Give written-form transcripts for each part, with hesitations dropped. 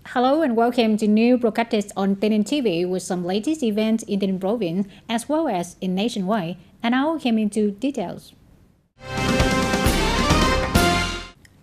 Hello and welcome to new broadcast on TayNinhTV with some latest events in the province as well as in nationwide. And now came into details.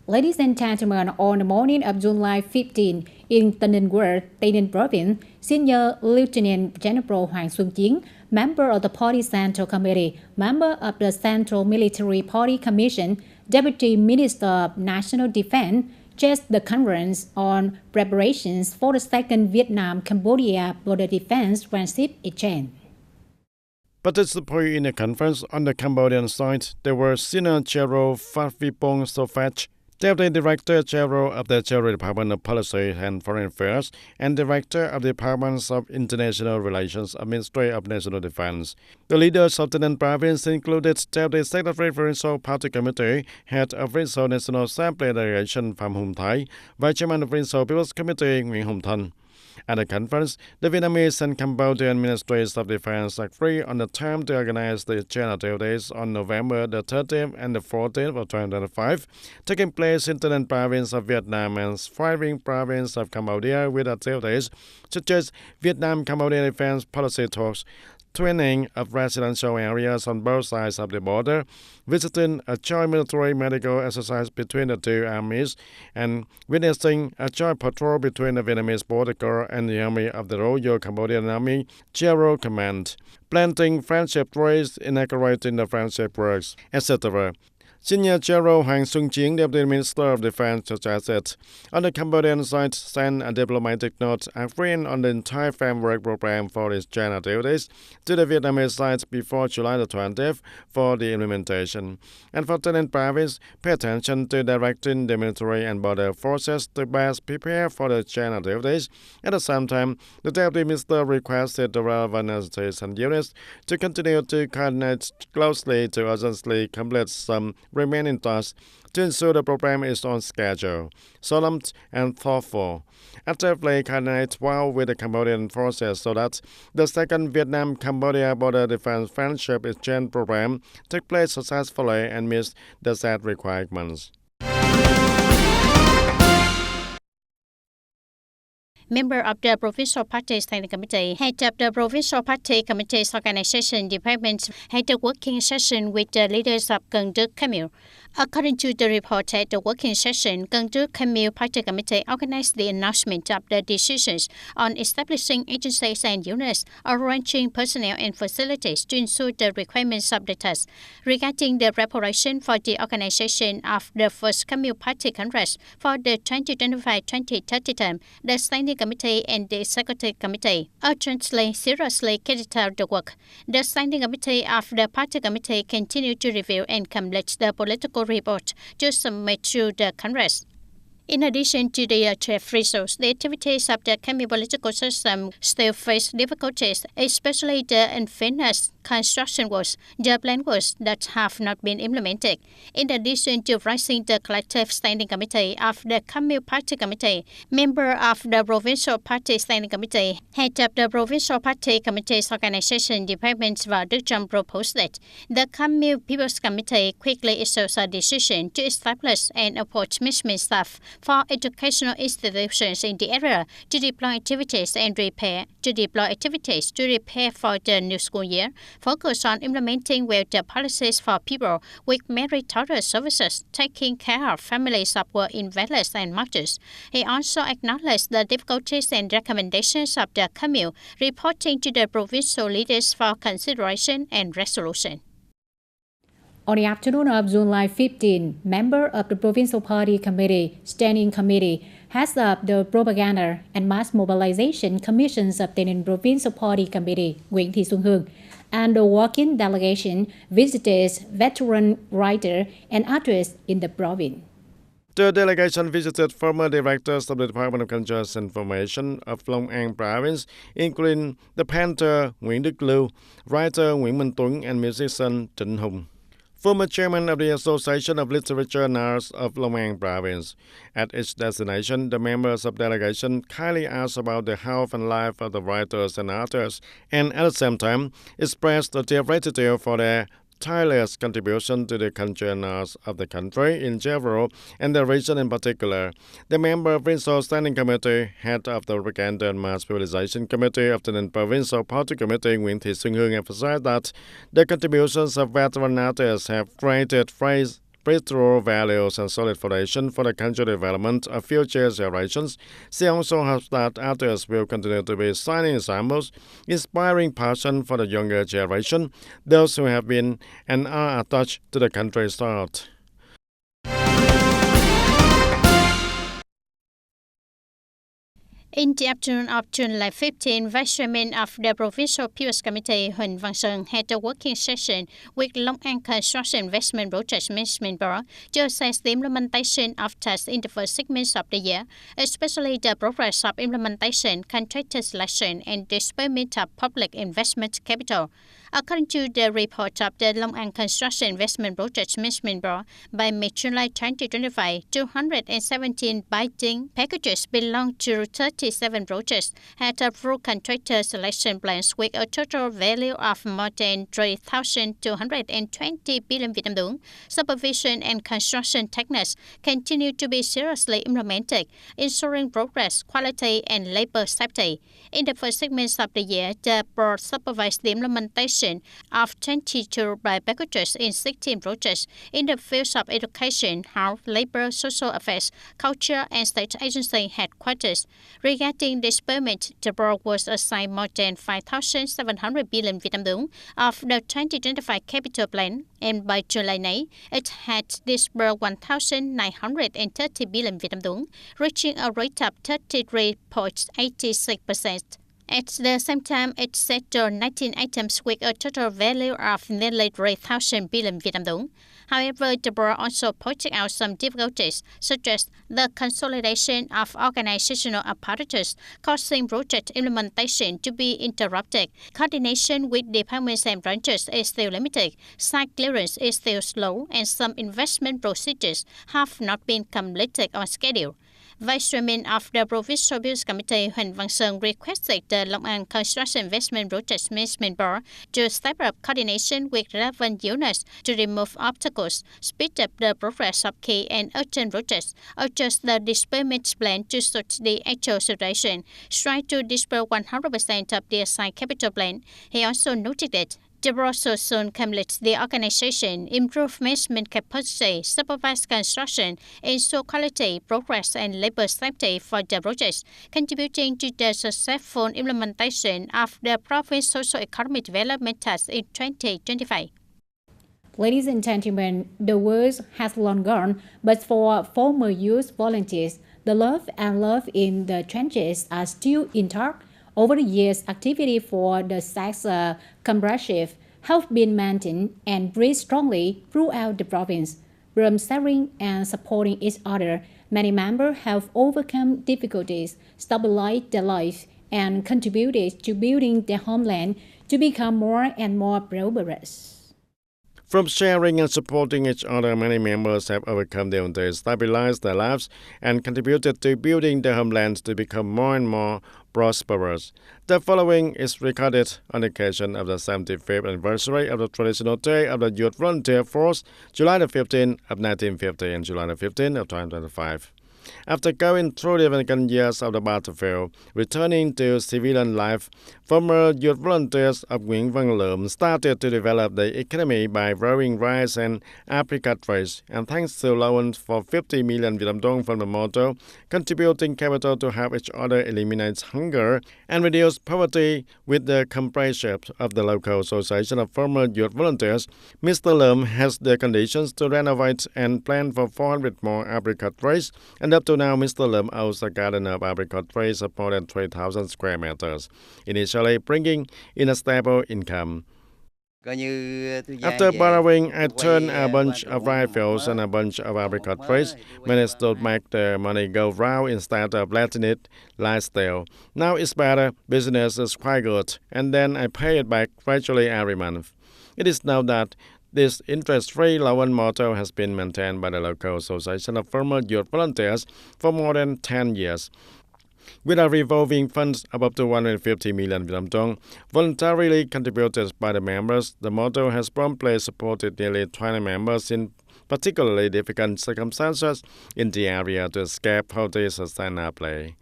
Ladies and gentlemen, on the morning of July 15, in TayNinhTV province, Senior Lieutenant General Hoàng Xuân Chiến, member of the Party Central Committee, member of the Central Military Party Commission, Deputy Minister of National Defense, chaired the conference on preparations for the second Vietnam-Cambodia border defense friendship exchange. Participating in the conference on the Cambodian side, there were Senior General Phat Vipong Sophat, Deputy Director General of the General Department of Policy and Foreign Affairs, and Director of the Departments of International Relations of Ministry of National Defense. The leaders of the province included Deputy Secretary Provincial Party Committee, Head of Provincial National Assembly Delegation Pham Hung Thai, Vice Chairman of Provincial People's Committee Nguyen Hồng Thanh. At the conference, the Vietnamese and Cambodian Ministries of Defense agreed on the time to organize the TayNinhTV on November the 13th and the 14th of 2025, taking place in the province of Vietnam and thriving province of Cambodia with activities such as Vietnam-Cambodia defense policy talks, training of residential areas on both sides of the border, visiting a joint military medical exercise between the two armies, and witnessing a joint patrol between the Vietnamese Border Corps and the Army of the Royal Cambodian Army General Command, planting friendship trees, inaugurating the friendship works, etc. Senior General Hoàng Xuân Chiến, Deputy Minister of Defense, suggested on the Cambodian side send a diplomatic note agreeing on the entire framework program for its China activities to the Vietnamese side before July the 20th for the implementation. And for TayNinhTV province, pay attention to directing the military and border forces to best prepare for the China activities. At the same time, the Deputy Minister requested the relevant entities and units to continue to coordinate closely to urgently complete some remaining tasks to ensure the program is on schedule, solemn and thoughtful. Actively coordinate well with the Cambodian forces so that the second Vietnam-Cambodia border defense friendship exchange program take place successfully and meets the set requirements. Member of the Provincial Party Standing Committee, head of the Provincial Party Committee's organization department, had a working session with the leaders of Cần Đức Camille. According to the report at the working session, Cần Đức Camille Party Committee organized the announcement of the decisions on establishing agencies and units, arranging personnel and facilities to ensure the requirements of the task. Regarding the preparation for the organization of the first Camille Party Congress for the 2025-2030 term, the Standing Committee and the Executive Committee urgently, seriously carried out the work. The Standing Committee of the Party Committee continue to review and complete the political report to submit to the Congress. In addition to the chief resource, the activities of the Khmer political system still face difficulties, especially the unfinished construction works, the plan works that have not been implemented. In addition to raising the collective standing committee of the Khmer Party Committee, member of the Provincial Party Standing Committee, head of the Provincial Party Committee's organization department Vào Đức Trâm proposed that the Khmer People's Committee quickly issues a decision to establish and appoint management staff for educational institutions in the area to deploy activities to prepare for the new school year, focus on implementing well the policies for people with meritorious services, taking care of families of war invalids and martyrs. He also acknowledged the difficulties and recommendations of the Khmer, reporting to the provincial leaders for consideration and resolution. On the afternoon of July 15, member of the Provincial Party Committee, Standing Committee, heads up the Propaganda and Mass Mobilization Commissions of the Provincial Party Committee, Nguyễn Thị Xuân Hương, and the working delegation visited veteran writer and artists in the province. The delegation visited former directors of the Department of Culture and Information of Long An Province, including the painter Nguyễn Đức Lưu, writer Nguyễn Minh Tuấn, and musician Trịnh Hùng, former chairman of the Association of Literature and Arts of Long An Province. At each destination, the members of the delegation kindly asked about the health and life of the writers and artists, and at the same time expressed their gratitude for their tireless contribution to the culture and arts of the country in general and the region in particular. The member of Provincial Standing Committee, head of the Propaganda and Mass Mobilization Committee of the Provincial Party Committee, Nguyễn Thị Xuân Hương, emphasized that the contributions of veteran artists have created breakthrough values and solid foundation for the country development of future generations. She also hopes that artists will continue to be shining examples, inspiring passion for the younger generation, those who have been and are attached to the country's art. In the afternoon of July 15, Vice Chairman of the Provincial People's Committee, Huỳnh Văn Sơn, had a working session with Long An Construction Investment Project Management Board to assess the implementation of tasks in the first 6 months of the year, especially the progress of implementation, contractor selection, and disbursement of public investment capital. According to the report of the Long An Construction Investment Project Management Board, by mid-July 2025, 217 bidding packages belong to 37 projects had approved contractor selection plans with a total value of more than 3,220 billion Vietnam dong. Supervision and construction techniques continue to be seriously implemented, ensuring progress, quality, and labor safety. In the first 6 months of the year, the board supervised the implementation of 22 packages in 16 projects in the fields of education, health, labor, social affairs, culture, and state agency headquarters. Regarding disbursement, the board was assigned more than 5,700 billion Vietnam dong of the 2025 capital plan, and by July 9, it had disbursed 1,930 billion Vietnam dong, reaching a rate of 33.86%. At the same time, it settled 19 items with a total value of nearly 3,000 billion Vietnam dong. However, the board also pointed out some difficulties, such as the consolidation of organizational apparatus, causing project implementation to be interrupted. Coordination with departments and branches is still limited, site clearance is still slow, and some investment procedures have not been completed on schedule. Vice Chairman of the Provincial People's Committee, Huỳnh Văn Sơn, requested the Long An Construction Investment Project Management Board to step up coordination with relevant units to remove obstacles, speed up the progress of key and urgent projects, adjust the disbursement plan to suit the actual situation, strive to disburse 100% of the assigned capital plan. He also noted that the board should soon complete the organization, improve management capacity, supervise construction, ensure quality, progress, and labor safety for the projects, contributing to the successful implementation of the province socio-economic development tasks in 2025. Ladies and gentlemen, the worst has long gone, but for former youth volunteers, the love in the trenches are still intact. Over the years, activity for the sex comradeship have been maintained and breathed strongly throughout the province. From sharing and supporting each other, many members have overcome difficulties, stabilized their life, and contributed to building their homeland to become more and more prosperous. From sharing and supporting each other, many members have overcome difficulties, stabilized their lives, and contributed to building their homelands to become more and more prosperous. The following is recorded on the occasion of the 75th anniversary of the traditional day of the Youth Volunteer Force, July the 15th of 1950 and July the 15th of 2025. After going through the difficult years of the battlefield, returning to civilian life, former youth volunteers of Nguyễn Văn Lượm started to develop the economy by growing rice and apricot trees, and thanks to loans for 50 million Vietnam dong from the motto, contributing capital to help each other eliminate hunger and reduce poverty with the companionship of the local association of former youth volunteers, Mr. Lượm has the conditions to renovate and plan for 400 more apricot trees, and up to now, Mr. Lượm owns a garden of apricot trees of more than 3,000 square meters, initially bringing in a stable income. After borrowing, I turned a bunch of rifles and a bunch of apricot trees, managed to make the money go round instead of letting it lie still. Now it's better, business is quite good, and then I pay it back gradually every month. It is now that this interest-free loan motto has been maintained by the local association of former youth volunteers for more than 10 years. with a revolving funds of up to 150 million Vietnam dong, voluntarily contributed by the members. The model has promptly supported nearly 20 members in particularly difficult circumstances in the area to escape poverty sustainably.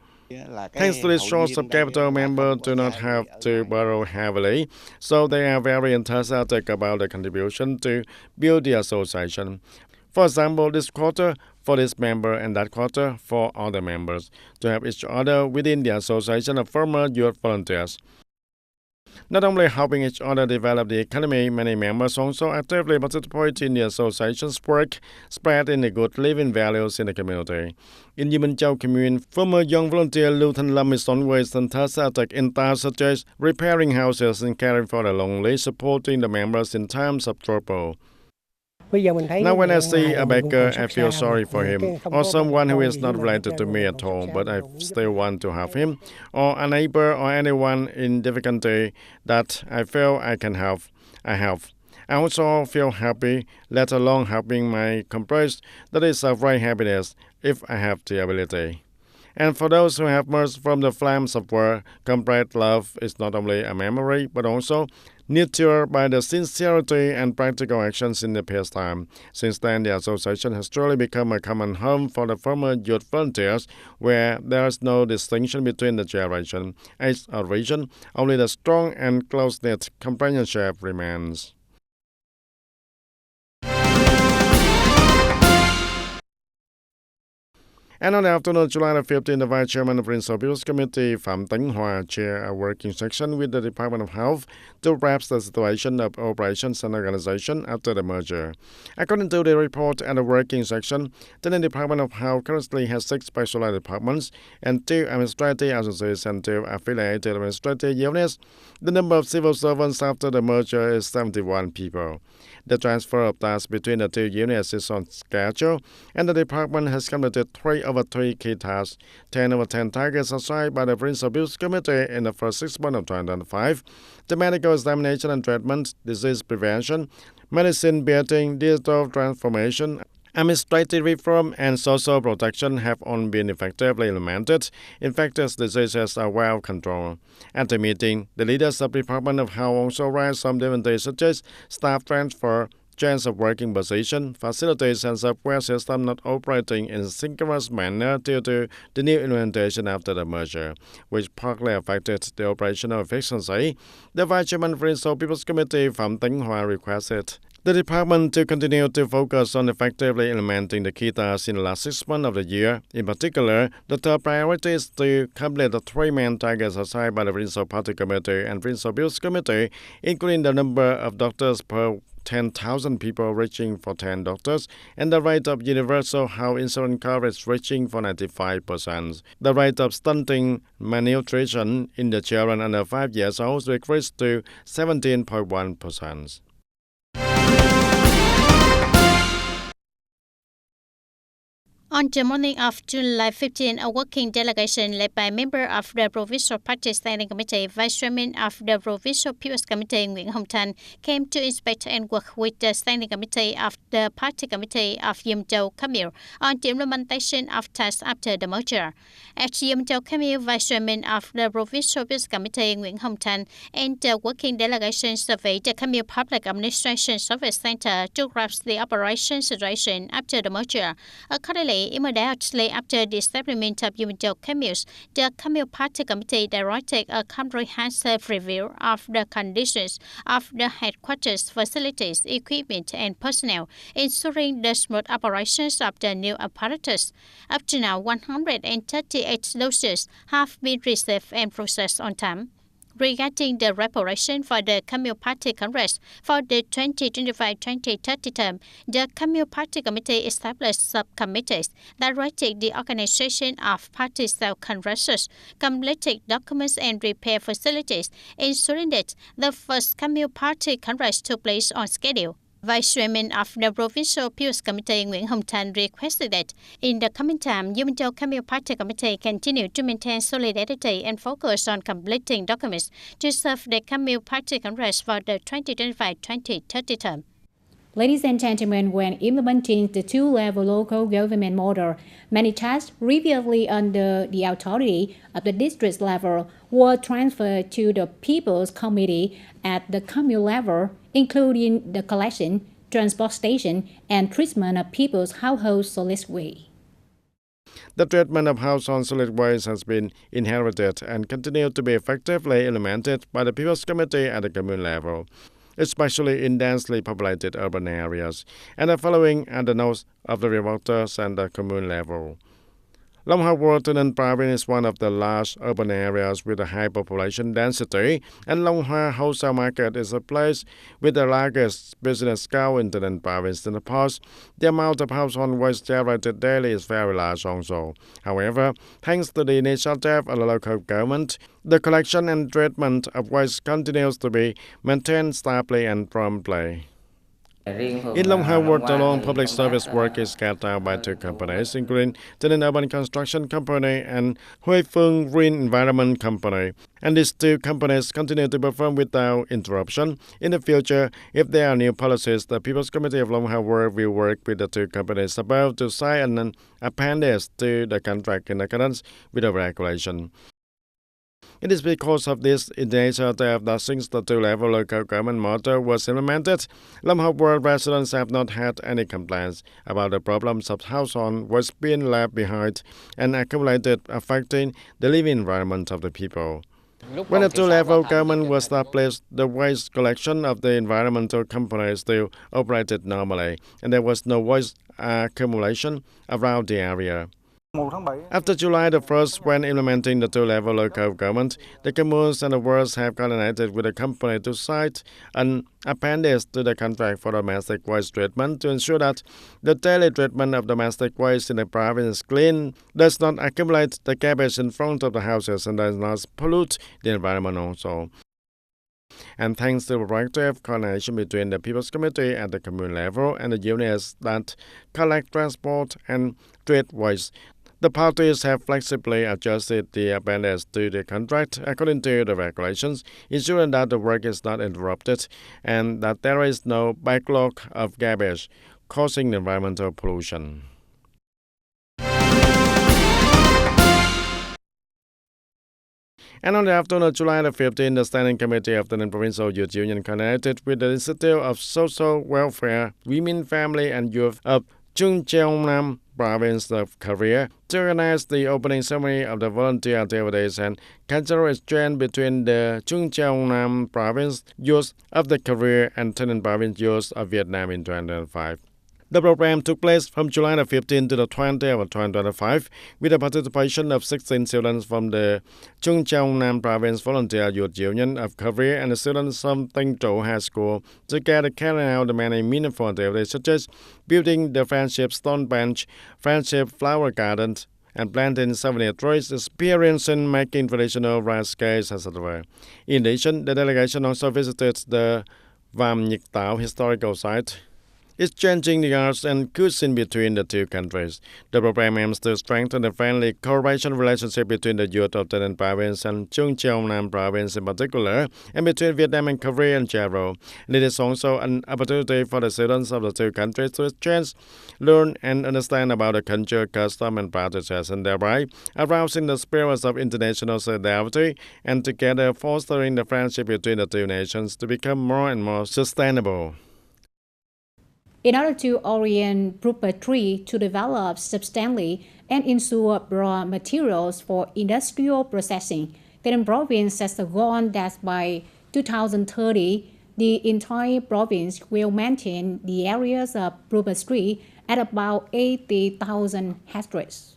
Thanks to this source of capital, members do not have to borrow heavily, so they are very enthusiastic about the contribution to build the association. For example, this quarter for this member and that quarter for other members, to help each other within the association of former youth volunteers. Not only helping each other develop the economy, many members also actively participate in the association's work, spreading the good living values in the community. In Yemen Châu commune, former young volunteer Lưu Thanh Lâm is always enthusiastic in tasks such as repairing houses and caring for the lonely, supporting the members in times of trouble. Now when I see a beggar, I feel sorry for him, or someone who is not related to me at all, but I still want to help him, or a neighbor or anyone in difficulty that I feel I can help. I help. I also feel happy, let alone helping my comrades. That is a great happiness if I have the ability. And for those who have emerged from the flames of war, comrade love is not only a memory, but also nurtured by the sincerity and practical actions in the peacetime. Since then, the association has truly become a common home for the former youth volunteers, where there is no distinction between the generation, age, or region. Only the strong and close-knit companionship remains. And on the afternoon of July 15, the Vice Chairman of Principal People's Committee, Phạm Tấn Hòa, chaired a working session with the Department of Health to grasp the situation of operations and organization after the merger. According to the report at the working section, the Department of Health currently has 6 specialized departments and 2 administrative agencies and 2 affiliated administrative units. The number of civil servants after the merger is 71 people. The transfer of tasks between the 2 units is on schedule, and the department has completed 3 over 3 key tasks, 10 over 10 targets assigned by the Principal People's Committee in the first 6 months of 2025. The medical examination and treatment, disease prevention, medicine building, digital transformation, administrative reform, and social protection have all been effectively implemented. Infectious diseases are well controlled. At the meeting, the leaders of the Department of Health also raised some difficulties such as staff transfer, change of working position, facilities and software system not operating in a synchronous manner due to the new implementation after the merger, which partly affected the operational efficiency. The Vice Chairman of the Principal People's Committee, Phạm Tấn Hòa, requested the department to continue to focus on effectively implementing the key tasks in the last 6 months of the year. In particular, the top priority is to complete the 3 main targets assigned by the Principal Party Committee and Principal People's Committee, including the number of doctors per 10,000 people reaching for 10 doctors, and the rate of universal health insurance coverage reaching for 95%. The rate of stunting malnutrition in the children under 5 years old decreased to 17.1%. On the morning of July 15, a working delegation led by member of the Provincial Party Standing Committee, Vice Chairman of the Provincial People's Committee Nguyễn Hồng Thanh, came to inspect and work with the Standing Committee of the Party Committee of Yemen Châu Camille on the implementation of tasks after the merger. At Yemen Châu Camille, Vice Chairman of the Provincial People's Committee Nguyễn Hồng Thanh and the working delegation surveyed the Camille Public Administration Service Center to grasp the operation situation after the merger. Accordingly, immediately after the establishment of Yemen Châu Camille, the Camille Party Committee directed a comprehensive review of the conditions of the headquarters, facilities, equipment, and personnel, ensuring the smooth operations of the new apparatus. Up to now, 138 doses have been received and processed on time. Regarding the reparation for the Camille Party Congress for the 2025-2030 term, the Camille Party Committee established subcommittees directing the organization of party-style congresses, completing documents and repair facilities, ensuring that the first Camille Party Congress took place on schedule. Vice Chairman of the Provincial People's Committee Nguyễn Hồng Thanh requested that in the coming time, Yemen Châu Camille Party Committee continue to maintain solidarity and focus on completing documents to serve the Camille Party Congress for the 2025-2030 term. Ladies and gentlemen, when implementing the two-level local government model, many tasks previously under the authority of the district level were transferred to the People's Committee at the commune level, including the collection, transportation, and treatment of people's household solid waste. The treatment of household solid waste has been inherited and continued to be effectively implemented by the People's Committee at the commune level, especially in densely populated urban areas, and the following at the north of the river waters and the commune level. Long Harbour Taynin province is one of the large urban areas with a high population density, and Long Hoa Wholesale Market is a place with the largest business scale in Taynin province in the past. The amount of household waste generated daily is very large also. However, thanks to the initiative of the local government, the collection and treatment of waste continues to be maintained stably and promptly. In Long Harbour, the long public service work is carried out by two companies, including Taynin Urban Construction Company and Huay Phương Green Environment Company. And these two companies continue to perform without interruption. In the future, if there are new policies, the People's Committee of Long Harbour will work with the two companies above to sign an appendix to the contract in accordance with the regulation. It is because of this initiative that since the two-level local government model was implemented, Long Harbour residents have not had any complaints about the problems of household waste being left behind and accumulated affecting the living environment of the people. When the two-level government was established, the waste collection of the environmental companies still operated normally, and there was no waste accumulation around the area. After July the 1st, when implementing the two-level local government, the communes and the wards have coordinated with the company to cite an appendix to the contract for domestic waste treatment to ensure that the daily treatment of domestic waste in the province is clean, does not accumulate the garbage in front of the houses, and does not pollute the environment also. And thanks to the proactive coordination between the People's Committee at the commune level and the units that collect, transport, and treat waste, the parties have flexibly adjusted the appendix to the contract according to the regulations, ensuring that the work is not interrupted and that there is no backlog of garbage causing environmental pollution. And on the afternoon of July the 15th, the Standing Committee of the Taynin Provincial Youth Union coordinated with the Institute of Social Welfare, Women, Family and Youth of Chung Cheongnam Province of Korea to organize the opening ceremony of the volunteer activities and cultural exchange between the Chung Cheongnam Province youth of the Korea and Taynin Province youth of Vietnam in 2005. The program took place from July the 15th to the 20th of 2025 with the participation of 16 students from the Chung Cheongnam Province Volunteer Youth Union of Korea and the students from TayNinhTV High School together carrying out the many meaningful activities such as building the Friendship Stone Bench, Friendship Flower Gardens, and planting souvenir trees, experiencing making traditional rice cakes, etc. In addition, the delegation also visited the Vam Nhịch Tảo historical site, exchanging the arts and cuisine between the two countries. The program aims to strengthen the friendly cooperation relationship between the youth of Taynin Province and Chung Cheongnam Province in particular, and between Vietnam and Korea in general. And it is also an opportunity for the students of the two countries to exchange, learn, and understand about the culture, custom, and practices, and thereby arousing the spirits of international solidarity and together fostering the friendship between the two nations to become more and more sustainable. In order to orient property to develop substantially and ensure raw materials for industrial processing, Taynin Province sets a goal that by 2030, the entire province will maintain the areas of property at about 80,000 hectares.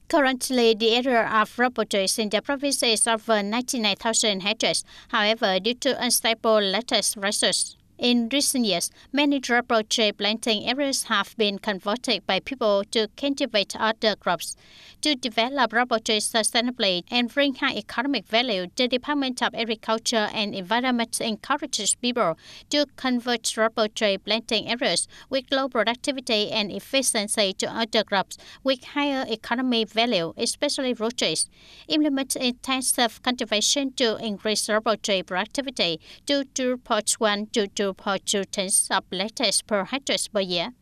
Currently, the area of rubber trees in the province is over 99,000 hectares. However, due to unstable lattice resources, in recent years, many rubber tree planting areas have been converted by people to cultivate other crops. To develop rubber trees sustainably and bring high economic value, the Department of Agriculture and Environment encourages people to convert rubber tree planting areas with low productivity and efficiency to other crops with higher economic value, especially root trees. Implement intensive cultivation to increase rubber tree productivity to 2.1 to 2.2 tons of latex per hectare per year.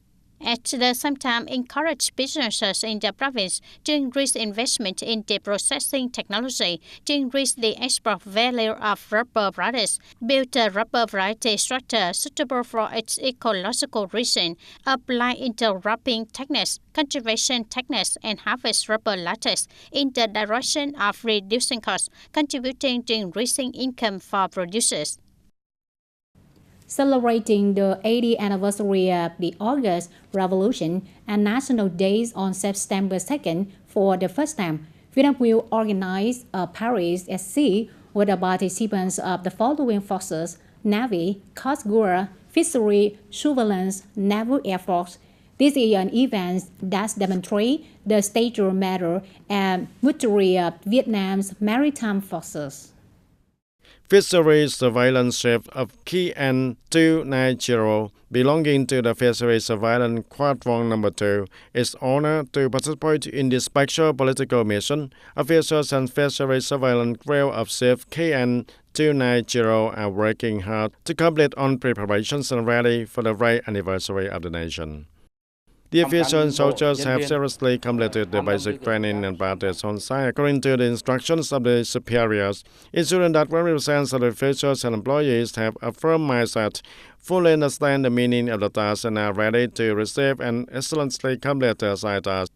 At the same time, encourage businesses in the province to increase investment in the processing technology to increase the export value of rubber products, build a rubber variety structure suitable for its ecological reason, apply interwrapping techniques, conservation techniques, and harvest rubber latex in the direction of reducing costs, contributing to increasing income for producers. Celebrating the 80th anniversary of the August Revolution and National Days on September 2nd for the first time, Vietnam will organize a Paris at Sea with the participants of the following forces: Navy, Coast Guard, Fishery, Surveillance, Naval Air Force. This is an event that demonstrates the stature, matter, and victory of Vietnam's maritime forces. Fisheries surveillance ship of TayNinhTVToday, belonging to the Fisheries Surveillance Squadron No. 2, is honored to participate in this special political mission. Officers and fisheries surveillance crew of ship TayNinhTVToday are working hard to complete on preparations and ready for the great anniversary of the nation. The officers and soldiers have seriously completed the basic training and practice on site according to the instructions of the superiors, ensuring that 100% of the officers and employees have a firm mindset, fully understand the meaning of the task, and are ready to receive and excellently complete the assigned task.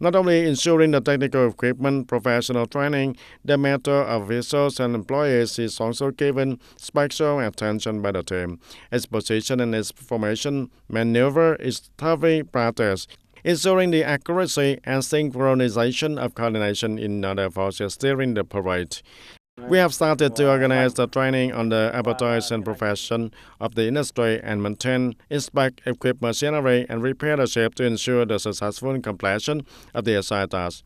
Not only ensuring the technical equipment, professional training, the matter of officers and employees is also given special attention by the team. Its position and its formation maneuver is thoroughly practiced, ensuring the accuracy and synchronization of coordination in other forces during the parade. We have started to organize the training on the appetites and profession of the industry and maintain, inspect, equip machinery, and repair the ship to ensure the successful completion of the assigned task.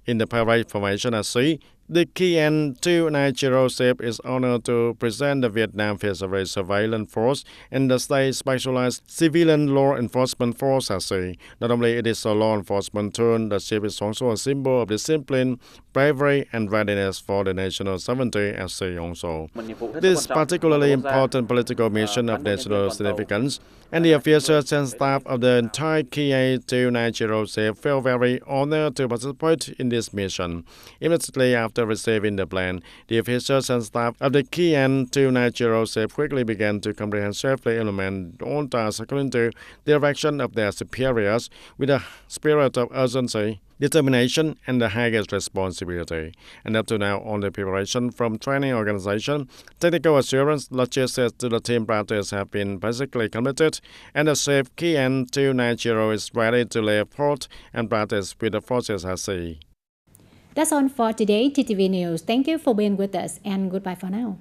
In the parade formation at sea, the TayNinhTVToday ship is honored to present the Vietnam Fisheries Surveillance Force and the State Specialized Civilian Law Enforcement Force at sea. Not only it is a law enforcement tool, the ship is also a symbol of discipline, bravery, and readiness for the national sovereignty at sea also. This particularly important political mission of national significance, and the officers and staff of the entire TayNinhTVToday ship feel very honored to participate in this mission. Immediately after receiving the plan, the officers and staff of the TayNinhTVToday ship quickly began to comprehensively implement all tasks according to the direction of their superiors with a spirit of urgency, determination, and the highest responsibility. And up to now, all the preparation from training organization, technical assurance, logistics to the team practice have been basically completed, and the ship TayNinhTVToday is ready to lay port and practice with the forces at sea. That's all for today, TTV News. Thank you for being with us, and goodbye for now.